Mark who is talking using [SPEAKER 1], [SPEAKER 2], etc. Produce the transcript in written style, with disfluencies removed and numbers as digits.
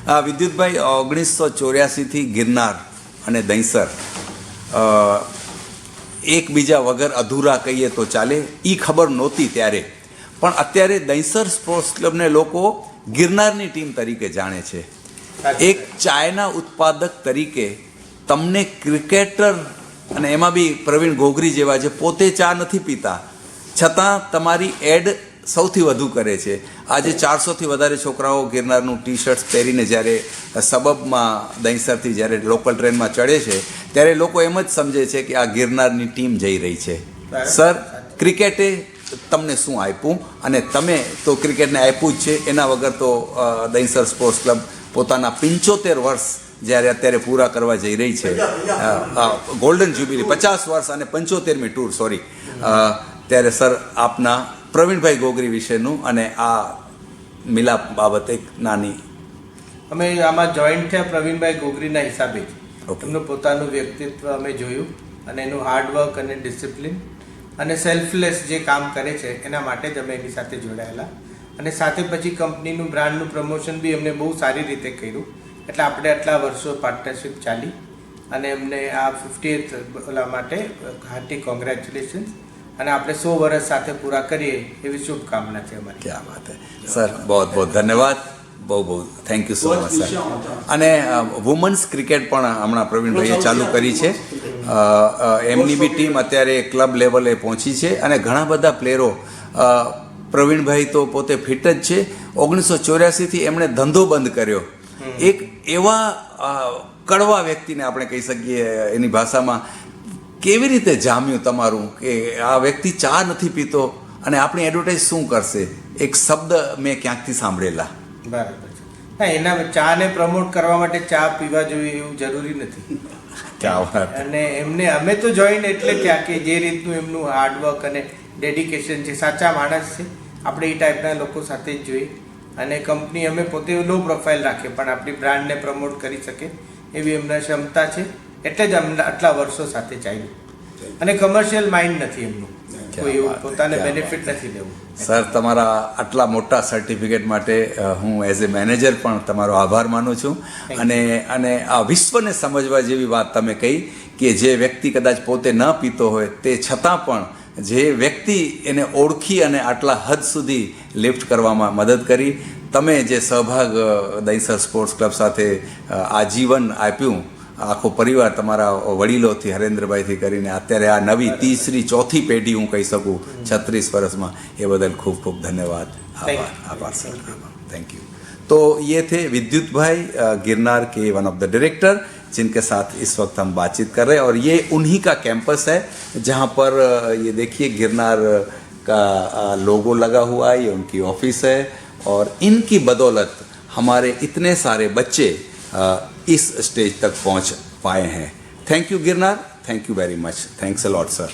[SPEAKER 1] વિદ્યુતભાઈ, 1984થી ગિરનાર અને દહીંસર એકબીજા વગર અધૂરા કહીએ તો ચાલે, એ ખબર નહોતી ત્યારે. પણ અત્યારે દહીંસર સ્પોર્ટ્સ ક્લબને લોકો ગિરનારની ટીમ તરીકે જાણે છે. એક ચાયના ઉત્પાદક તરીકે તમને ક્રિકેટર, અને એમાં બી પ્રવીણ ઘોઘરી જેવા જે પોતે ચા નથી પીતા છતાં તમારી એડ સૌથી વધુ કરે છે. આજે 400થી વધારે છોકરાઓ ગિરનારનું ટી શર્ટ્સ પહેરીને જ્યારે સબબમાં દહીંસરથી જ્યારે લોકલ ટ્રેનમાં ચડે છે ત્યારે લોકો એમ જ સમજે છે કે આ ગિરનારની ટીમ જઈ રહી છે. સર, ક્રિકેટે તમને શું આપ્યું? અને તમે તો ક્રિકેટને આપ્યું જ છે, એના વગર તો દહીંસર સ્પોર્ટ્સ ક્લબ પોતાના 75 વર્ષ જ્યારે અત્યારે પૂરા કરવા જઈ રહી છે, ગોલ્ડન જ્યુબિલી 50 વર્ષ અને 75મી ટૂર, સોરી, ત્યારે સર આપના પ્રવીણભાઈ ઘોઘરી વિશેનું અને આ મિલાપ બાબતે એક નાની.
[SPEAKER 2] અમે આમાં જોઈન્ટ થયા પ્રવીણભાઈ ઘોઘરીના હિસાબે જ. એમનું પોતાનું વ્યક્તિત્વ અમે જોયું અને એનું હાર્ડવર્ક અને ડિસિપ્લિન અને સેલ્ફલેસ જે કામ કરે છે એના માટે જ અમે એની સાથે જોડાયેલા. અને સાથે પછી કંપનીનું બ્રાન્ડનું પ્રમોશન બી એમને બહુ સારી રીતે કર્યું. એટલે આપણે આટલા વર્ષો પાર્ટનરશિપ ચાલી અને એમને આ 50th ઓલા માટે હાર્ટી કોંગ્રેચ્યુલેશન્સ. અને આપણે 100 વર્ષ સાથે પૂરા કરીએ એવી શુભકામના છે અમારી.
[SPEAKER 1] ક્યાં વાત હે સર, બહુ બહુ ધન્યવાદ, બહુ બહુ thank you so much sir. અને વુમન્સ ક્રિકેટ પણ હમણાં પ્રવીણભાઈએ ચાલુ કરી છે. એમની બી ટીમ અત્યારે ક્લબ લેવલે પહોંચી છે અને ઘણા બધા પ્લેયરો. પ્રવીણભાઈ તો પોતે ફિટ જ છે. 1984થી એમણે ધંધો બંધ કર્યો. એક એવા કડવા વ્યક્તિને આપણે કહી શકીએ એની ભાષામાં, કેવી રીતે જામ્યું તમારું કે આ વ્યક્તિ ચા નથી પીતો અને આપણી એડવર્ટાઇઝ શું કરશે? એક શબ્દ મેં ક્યાંકથી સાંભળેલા.
[SPEAKER 2] બરાબર છે. હા, એના ચાને પ્રમોટ કરવા માટે ચા પીવા જોઈએ એવું જરૂરી નથી. અને એમને અમે તો જોઈને એટલે ત્યાં કે જે રીતનું એમનું હાર્ડવર્ક અને ડેડિકેશન છે, સાચા માણસ છે. આપણે એ ટાઈપના લોકો સાથે જ જોઈએ. અને કંપની અમે પોતે લો પ્રોફાઇલ રાખીએ પણ આપણી બ્રાન્ડને પ્રમોટ કરી શકે એવી એમના ક્ષમતા છે. એટલે જ આટલા વર્ષો સાથે ચાલ્યું. અને કમર્શિયલ માઇન્ડ નથી એમનું, કોઈ એવું પોતાને બેનિફિટ નથી લેવું.
[SPEAKER 1] સર, તમારા આટલા મોટા સર્ટિફિકેટ માટે હું એઝ એ મેનેજર પણ તમારો આભાર માનું છું. અને આ વિશ્વને સમજવા જેવી વાત તમે કહી કે જે વ્યક્તિ કદાચ પોતે ન પીતો હોય તે છતાં પણ જે વ્યક્તિ એને ઓળખી અને આટલા હદ સુધી લિફ્ટ કરવામાં મદદ કરી. તમે જે સહભાગ દહીંસર સ્પોર્ટ્સ ક્લબ સાથે આજીવન આપ્યું, આખો પરિવાર તમારા વડીલોથી હરેન્દ્રભાઈથી કરીને અત્યારે આ નવી 3રી 4થી પેઢી હું કહી શકું 36 વર્ષમાં, એ બદલ ખૂબ ખૂબ ધन्यवाद. आभार सर, थैंक यू. तो ये थे विद्युत भाई गिरनार के वन ऑफ द डायरेक्टर, जिनके साथ इस वक्त हम बातचीत कर रहे हैं. और ये उन्हीं का कैंपस है जहाँ पर ये देखिए गिरनार का लोगो लगा हुआ है. ये उनकी ऑफिस है और इनकी बदौलत हमारे इतने सारे बच्चे इस स्टेज तक पहुंच पाए हैं. Thank you Girnar, thank you very much, thanks a lot sir.